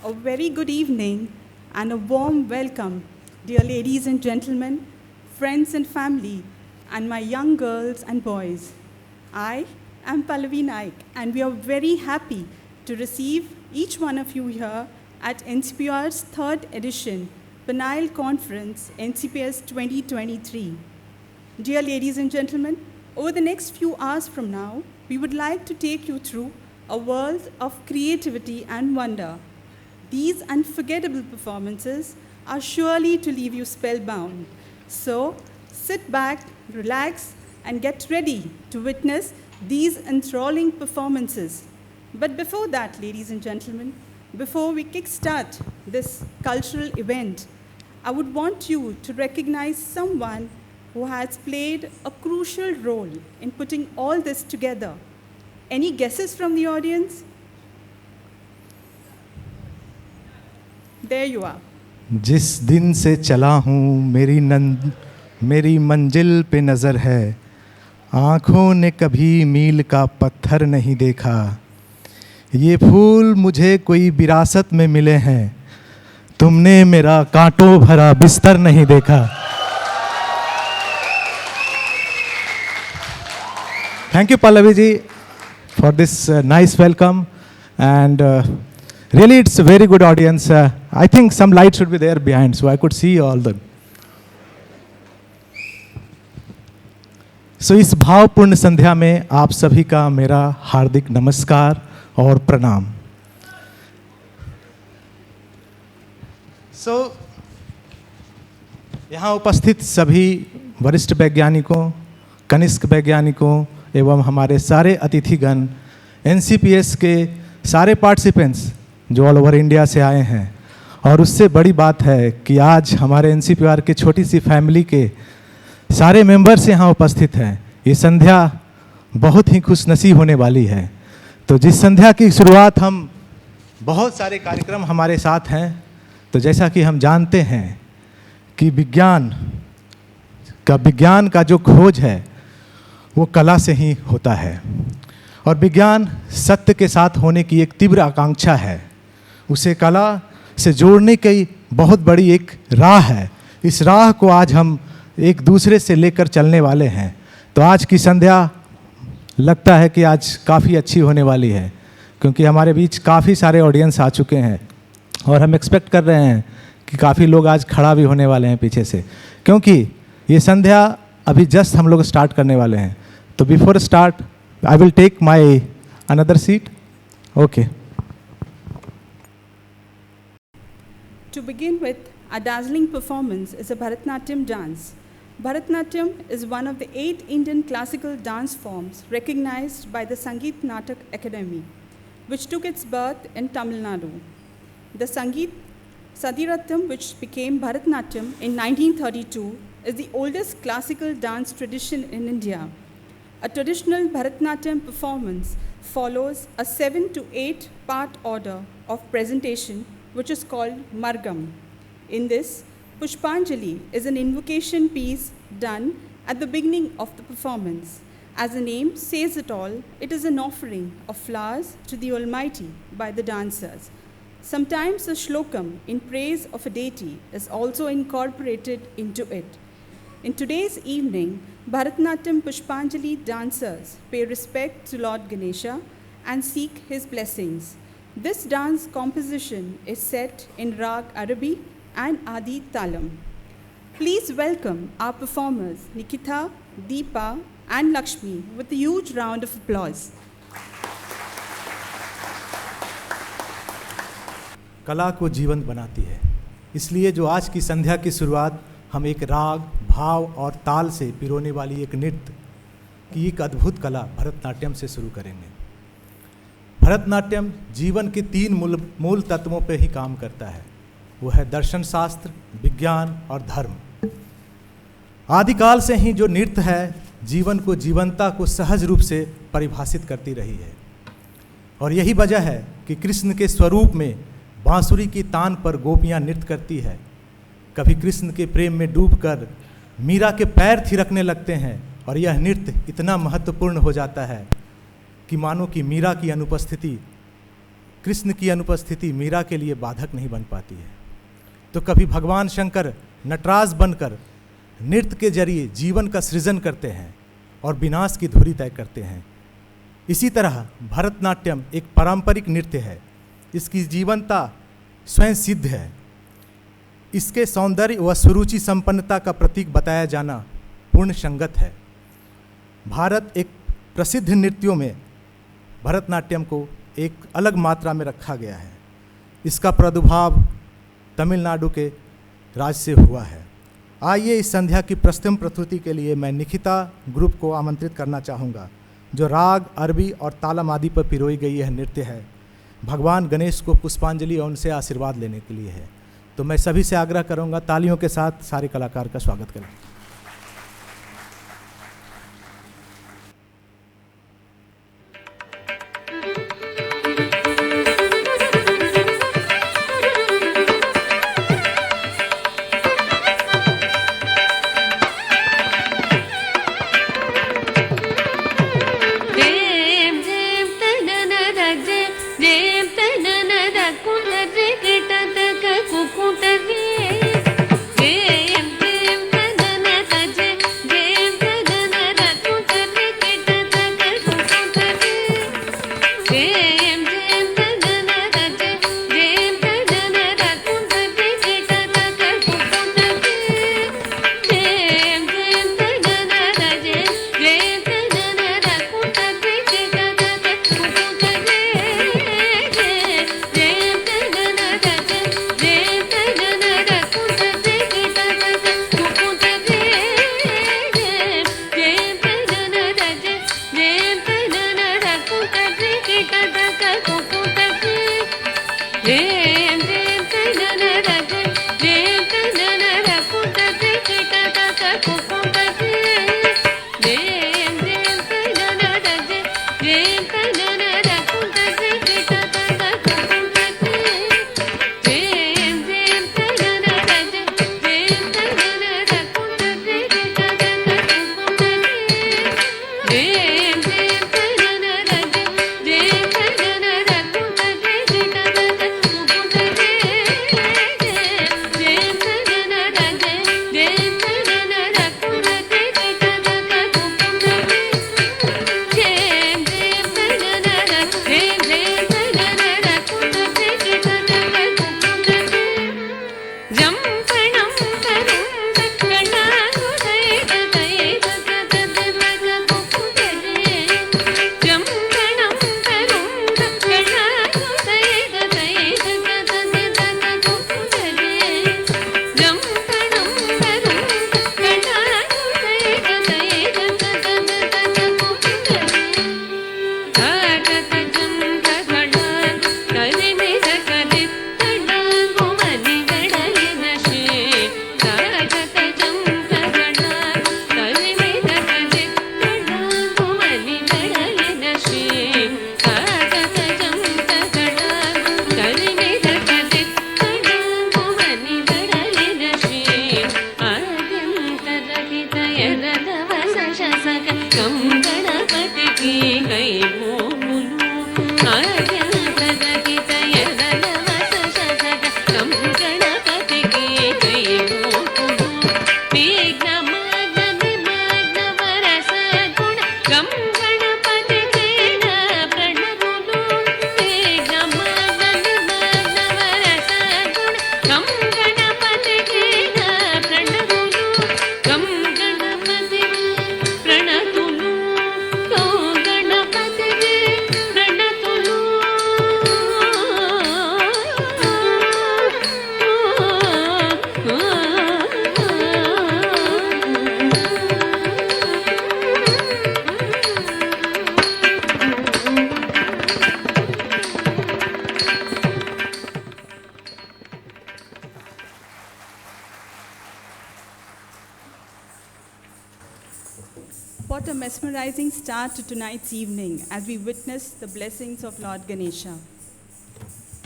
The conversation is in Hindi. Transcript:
A very good evening and a warm welcome, dear ladies and gentlemen, friends and family, and my young girls and boys. I am Pallavi Naik, and we are very happy to receive each one of you here at NCPR's third edition, Penile Conference, NCPS 2023. Dear ladies and gentlemen, over the next few hours from now, we would like to take you through a world of creativity and wonder. These unforgettable performances are surely to leave you spellbound. So, sit back, relax, and get ready to witness these enthralling performances. But before that, ladies and gentlemen, before we kickstart this cultural event, I would want you to recognize someone who has played a crucial role in putting all this together. Any guesses from the audience? There you are. जिस दिन से चला हूँ मेरी मंजिल पे नज़र है, आँखों ने कभी मील का पत्थर नहीं देखा, ये फूल मुझे कोई विरासत में मिले हैं, तुमने मेरा कांटों भरा बिस्तर नहीं देखा. Thank you, Pallavi ji, for this nice welcome, and really it's a very good audience. I think some light should be there behind so I could see all them. So इस भावपूर्ण संध्या में आप सभी का मेरा हार्दिक नमस्कार और प्रणाम. So यहाँ उपस्थित सभी वरिष्ठ वैज्ञानिकों, कनिष्ठ वैज्ञानिकों एवं हमारे सारे अतिथिगण, एनसीपीएस के सारे पार्टिसिपेंट्स जो ऑल ओवर इंडिया से आए हैं, और उससे बड़ी बात है कि आज हमारे एनसीपीआर की छोटी सी फैमिली के सारे मेंबर्स यहाँ उपस्थित हैं. ये संध्या बहुत ही खुशनसीब होने वाली है. तो जिस संध्या की शुरुआत हम बहुत सारे कार्यक्रम हमारे साथ हैं, तो जैसा कि हम जानते हैं कि विज्ञान का जो खोज है वो कला से ही होता है, और विज्ञान सत्य के साथ होने की एक तीव्र आकांक्षा है. उसे कला से जोड़ने की बहुत बड़ी एक राह है. इस राह को आज हम एक दूसरे से लेकर चलने वाले हैं. तो आज की संध्या लगता है कि आज काफ़ी अच्छी होने वाली है, क्योंकि हमारे बीच काफ़ी सारे ऑडियंस आ चुके हैं, और हम एक्सपेक्ट कर रहे हैं कि काफ़ी लोग आज खड़ा भी होने वाले हैं पीछे से, क्योंकि ये संध्या अभी जस्ट हम लोग स्टार्ट करने वाले हैं. तो before start I will take my another seat. Okay. To begin with, our dazzling performance is a Bharatnatyam dance. Bharatnatyam is one of the 8 Indian classical dance forms recognized by the Sangeet Natak Academy, which took its birth in Tamil Nadu. The Sangeet Sadiratham, which became Bharatnatyam in 1932, is the oldest classical dance tradition in India. A traditional Bharatnatyam performance follows a 7 to 8 part order of presentation, which is called Margam. In this, Pushpanjali is an invocation piece done at the beginning of the performance. As the name says it all, it is an offering of flowers to the Almighty by the dancers. Sometimes a shlokam in praise of a deity is also incorporated into it. In today's evening, Bharatnatyam Pushpanjali dancers pay respect to Lord Ganesha and seek his blessings. This dance composition is set in Rag Arabi and Adi Talam. Please welcome our performers Nikita, Deepa and Lakshmi with a huge round of applause. कला को जीवंत बनाती है, इसलिए जो आज की संध्या की शुरुआत हम एक राग, भाव और ताल से पिरोने वाली एक नृत्य की एक अद्भुत कला भरतनाट्यम से शुरू करेंगे. भरतनाट्यम जीवन के 3 मूल तत्वों पर ही काम करता है. वो है दर्शन शास्त्र, विज्ञान और धर्म. आदिकाल से ही जो नृत्य है जीवन को, जीवंता को सहज रूप से परिभाषित करती रही है, और यही वजह है कि कृष्ण के स्वरूप में बांसुरी की तान पर गोपियां नृत्य करती है. कभी कृष्ण के प्रेम में डूबकर मीरा के पैर थिरकने लगते हैं, और यह नृत्य इतना महत्वपूर्ण हो जाता है कि मानो कि मीरा की अनुपस्थिति कृष्ण की अनुपस्थिति मीरा के लिए बाधक नहीं बन पाती है, तो कभी भगवान शंकर नटराज बनकर नृत्य के जरिए जीवन का सृजन करते हैं और विनाश की धुरी तय करते हैं। इसी तरह भरतनाट्यम एक पारंपरिक नृत्य है। इसकी जीवंतता स्वयं सिद्ध है। इसके सौंदर्य व सुरुचि संपन्नता का प्रतीक बताया जाना पूर्ण संगत है। भारत एक प्रसिद्ध नृत्यों में भरतनाट्यम को एक अलग मात्रा में रखा गया है। इसका प्रादुर्भाव तमिलनाडु के राज्य से हुआ है। आइए इस संध्या की प्रस्तुति प्रस्तुति के लिए मैं निखिता ग्रुप को आमंत्रित करना चाहूँगा, जो राग, अरबी और तालम आदि पर पिरोई गई यह नृत्य है। भगवान गणेश को पुष्पांजलि और उनसे आशीर्वाद लेने के लिए है। तो मैं सभी से आग्रह करूँगा तालियों के साथ सारे कलाकार का स्वागत करें। What a mesmerizing start to tonight's evening as we witness the blessings of Lord Ganesha.